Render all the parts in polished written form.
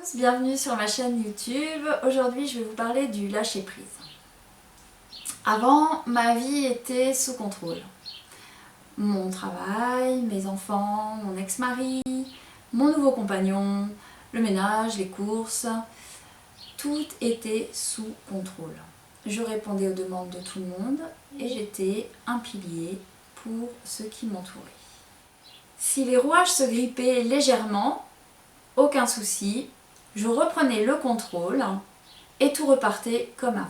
tous, bienvenue sur ma chaîne YouTube. Aujourd'hui, je vais vous parler du lâcher-prise. Avant, ma vie était sous contrôle. Mon travail, mes enfants, mon ex-mari, mon nouveau compagnon, le ménage, les courses, tout était sous contrôle. Je répondais aux demandes de tout le monde et j'étais un pilier pour ceux qui m'entouraient. Si les rouages se grippaient légèrement, aucun souci, je reprenais le contrôle et tout repartait comme avant.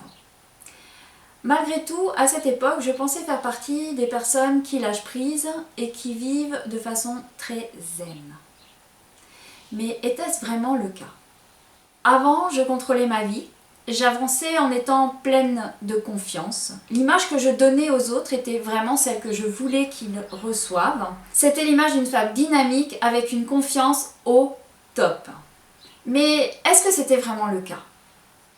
Malgré tout, à cette époque, je pensais faire partie des personnes qui lâchent prise et qui vivent de façon très zen. Mais était-ce vraiment le cas? Avant, je contrôlais ma vie, j'avançais en étant pleine de confiance. L'image que je donnais aux autres était vraiment celle que je voulais qu'ils reçoivent. C'était l'image d'une femme dynamique avec une confiance au top. Mais est-ce que c'était vraiment le cas?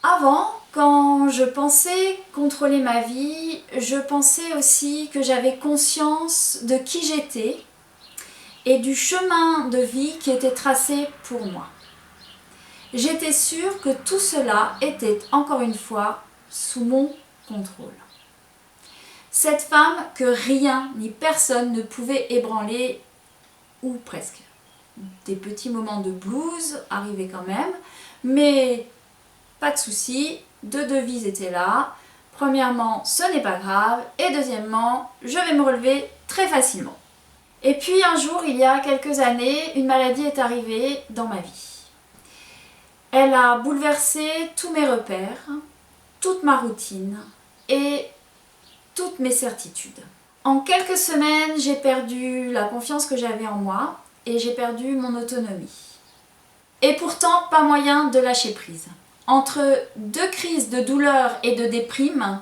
Avant, quand je pensais contrôler ma vie, je pensais aussi que j'avais conscience de qui j'étais et du chemin de vie qui était tracé pour moi. J'étais sûre que tout cela était encore une fois sous mon contrôle. Cette femme que rien ni personne ne pouvait ébranler, ou presque. Des petits moments de blues arrivaient quand même, mais pas de souci, deux devises étaient là. Premièrement, ce n'est pas grave, et deuxièmement, je vais me relever très facilement. Et puis un jour, il y a quelques années, une maladie est arrivée dans ma vie. Elle a bouleversé tous mes repères, toute ma routine et toutes mes certitudes. En quelques semaines, j'ai perdu la confiance que j'avais en moi et j'ai perdu mon autonomie. Et pourtant, pas moyen de lâcher prise. Entre deux crises de douleur et de déprime,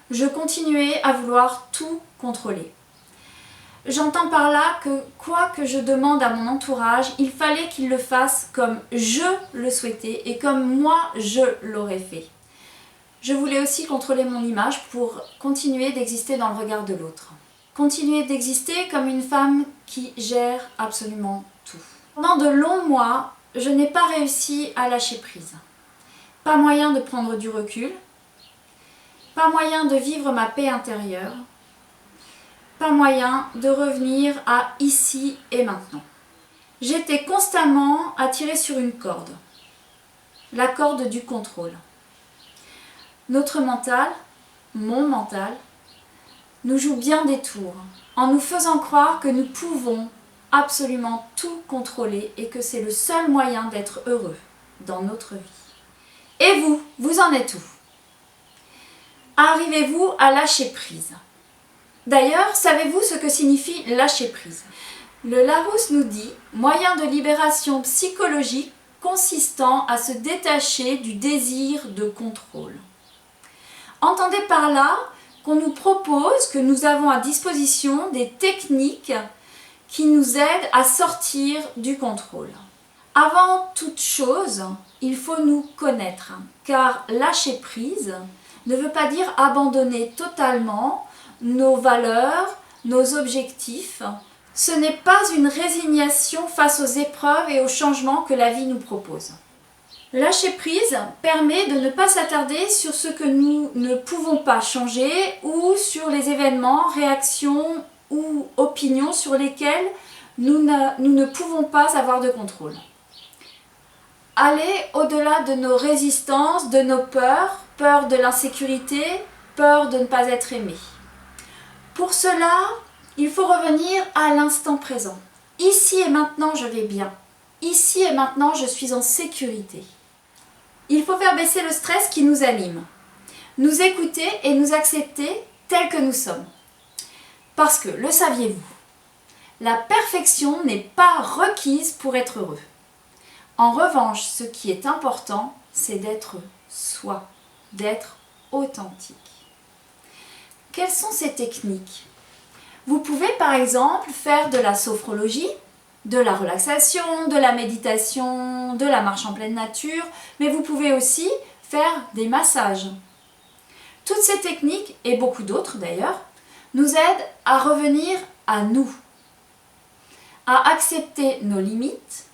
je continuais à vouloir tout contrôler. J'entends par là que quoi que je demande à mon entourage, il fallait qu'il le fasse comme je le souhaitais et comme moi je l'aurais fait. Je voulais aussi contrôler mon image pour continuer d'exister dans le regard de l'autre. Continuer d'exister comme une femme qui gère absolument tout. Pendant de longs mois, je n'ai pas réussi à lâcher prise. Pas moyen de prendre du recul, pas moyen de vivre ma paix intérieure, pas moyen de revenir à ici et maintenant. J'étais constamment attirée sur une corde, la corde du contrôle. Notre mental, mon mental, nous joue bien des tours en nous faisant croire que nous pouvons absolument tout contrôler et que c'est le seul moyen d'être heureux dans notre vie. Et vous, vous en êtes où? Arrivez-vous à lâcher prise? D'ailleurs, savez-vous ce que signifie lâcher prise? Le Larousse nous dit « moyen de libération psychologique consistant à se détacher du désir de contrôle ». Entendez par là qu'on nous propose, que nous avons à disposition des techniques qui nous aident à sortir du contrôle. Avant toute chose, il faut nous connaître, car lâcher prise ne veut pas dire abandonner totalement nos valeurs, nos objectifs. Ce n'est pas une résignation face aux épreuves et aux changements que la vie nous propose. Lâcher prise permet de ne pas s'attarder sur ce que nous ne pouvons pas changer ou sur les événements, réactions ou opinions sur lesquelles nous ne pouvons pas avoir de contrôle. Aller au-delà de nos résistances, de nos peurs, peur de l'insécurité, peur de ne pas être aimé. Pour cela, il faut revenir à l'instant présent. Ici et maintenant, je vais bien. Ici et maintenant, je suis en sécurité. Il faut faire baisser le stress qui nous anime. Nous écouter et nous accepter tels que nous sommes. Parce que, le saviez-vous, la perfection n'est pas requise pour être heureux. En revanche, ce qui est important, c'est d'être soi, d'être authentique. Quelles sont ces techniques? Vous pouvez par exemple faire de la sophrologie, de la relaxation, de la méditation, de la marche en pleine nature, mais vous pouvez aussi faire des massages. Toutes ces techniques, et beaucoup d'autres d'ailleurs, nous aident à revenir à nous, à accepter nos limites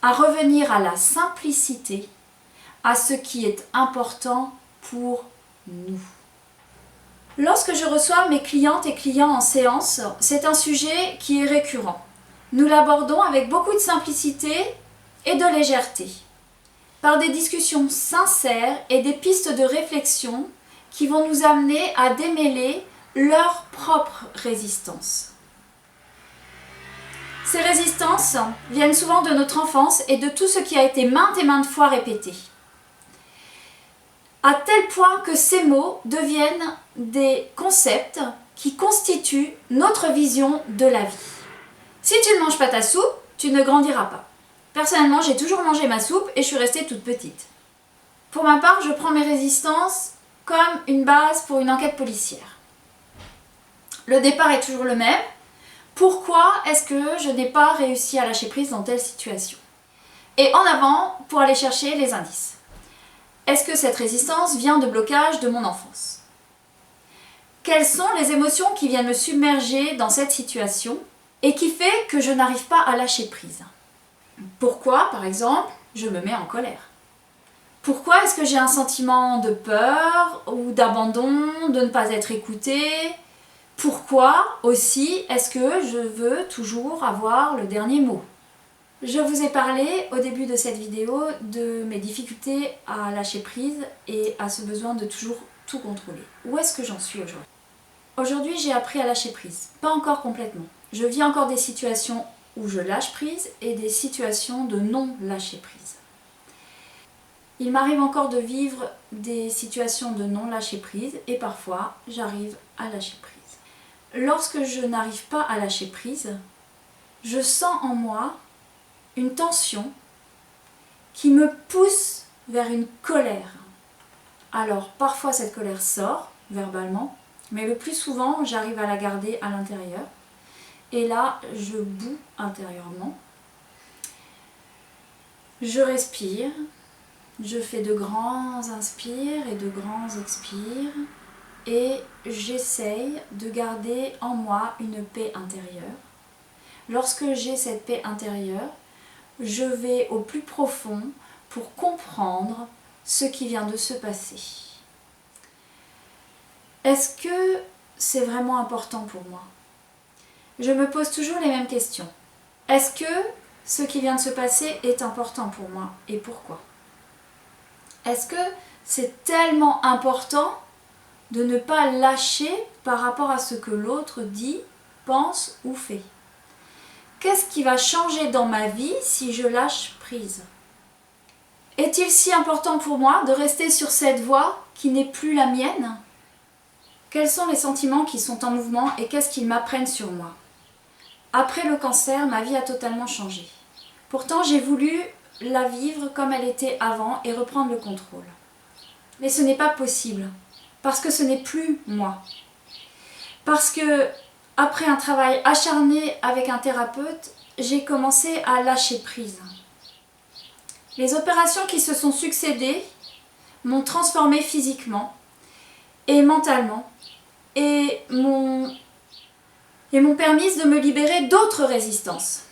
à revenir à la simplicité, à ce qui est important pour nous. Lorsque je reçois mes clientes et clients en séance, c'est un sujet qui est récurrent. Nous l'abordons avec beaucoup de simplicité et de légèreté, par des discussions sincères et des pistes de réflexion qui vont nous amener à démêler leur propre résistance. Ces résistances viennent souvent de notre enfance et de tout ce qui a été maintes et maintes fois répété. À tel point que ces mots deviennent des concepts qui constituent notre vision de la vie. Si tu ne manges pas ta soupe, tu ne grandiras pas. Personnellement, j'ai toujours mangé ma soupe et je suis restée toute petite. Pour ma part, je prends mes résistances comme une base pour une enquête policière. Le départ est toujours le même. Pourquoi est-ce que je n'ai pas réussi à lâcher prise dans telle situation? Et en avant pour aller chercher les indices. Est-ce que cette résistance vient de blocages de mon enfance? Quelles sont les émotions qui viennent me submerger dans cette situation et qui fait que je n'arrive pas à lâcher prise? Pourquoi, par exemple, je me mets en colère? Pourquoi est-ce que j'ai un sentiment de peur ou d'abandon, de ne pas être écoutée? Pourquoi aussi est-ce que je veux toujours avoir le dernier mot? Je vous ai parlé au début de cette vidéo de mes difficultés à lâcher prise et à ce besoin de toujours tout contrôler. Où est-ce que j'en suis aujourd'hui? Aujourd'hui, j'ai appris à lâcher prise. Pas encore complètement. Je vis encore des situations où je lâche prise et des situations de non lâcher prise. Il m'arrive encore de vivre des situations de non lâcher prise et parfois j'arrive à lâcher prise. Lorsque je n'arrive pas à lâcher prise, je sens en moi une tension qui me pousse vers une colère. Alors parfois cette colère sort verbalement, mais le plus souvent j'arrive à la garder à l'intérieur. Et là, je boue intérieurement. Je respire, je fais de grands inspires et de grands expires. Et j'essaye de garder en moi une paix intérieure. Lorsque j'ai cette paix intérieure, je vais au plus profond pour comprendre ce qui vient de se passer. Est-ce que c'est vraiment important pour moi? Je me pose toujours les mêmes questions. Est-ce que ce qui vient de se passer est important pour moi et pourquoi? Est-ce que c'est tellement important de ne pas lâcher par rapport à ce que l'autre dit, pense ou fait? Qu'est-ce qui va changer dans ma vie si je lâche prise? Est-il si important pour moi de rester sur cette voie qui n'est plus la mienne? Quels sont les sentiments qui sont en mouvement et qu'est-ce qu'ils m'apprennent sur moi? Après le cancer, ma vie a totalement changé. Pourtant, j'ai voulu la vivre comme elle était avant et reprendre le contrôle. Mais ce n'est pas possible. Parce que ce n'est plus moi. Parce que, après un travail acharné avec un thérapeute, j'ai commencé à lâcher prise. Les opérations qui se sont succédées m'ont transformée physiquement et mentalement et m'ont permis de me libérer d'autres résistances.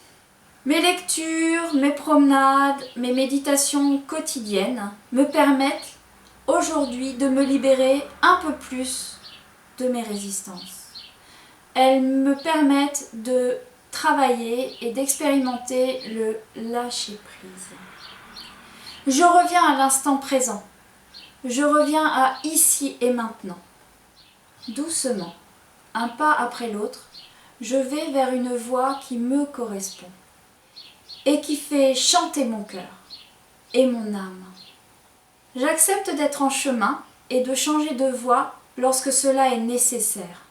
Mes lectures, mes promenades, mes méditations quotidiennes me permettent aujourd'hui de me libérer un peu plus de mes résistances. Elles me permettent de travailler et d'expérimenter le lâcher prise. Je reviens à l'instant présent. Je reviens à ici et maintenant. Doucement, un pas après l'autre, je vais vers une voie qui me correspond et qui fait chanter mon cœur et mon âme. J'accepte d'être en chemin et de changer de voie lorsque cela est nécessaire.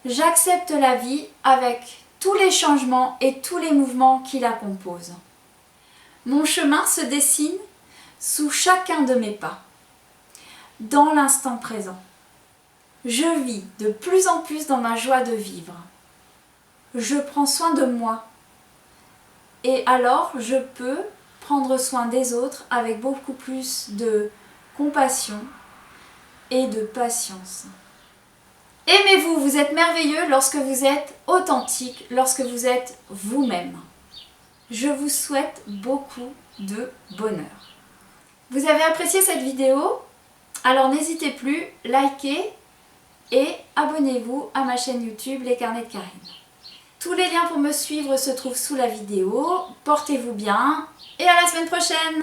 J'accepte la vie avec tous les changements et tous les mouvements qui la composent. Mon chemin se dessine sous chacun de mes pas, dans l'instant présent. Je vis de plus en plus dans ma joie de vivre. Je prends soin de moi et alors je peux prendre soin des autres avec beaucoup plus de compassion et de patience. Aimez-vous, vous êtes merveilleux lorsque vous êtes authentique, lorsque vous êtes vous-même. Je vous souhaite beaucoup de bonheur. Vous avez apprécié cette vidéo? Alors n'hésitez plus, likez et abonnez-vous à ma chaîne YouTube Les Carnets de Karine. Tous les liens pour me suivre se trouvent sous la vidéo. Portez-vous bien et à la semaine prochaine!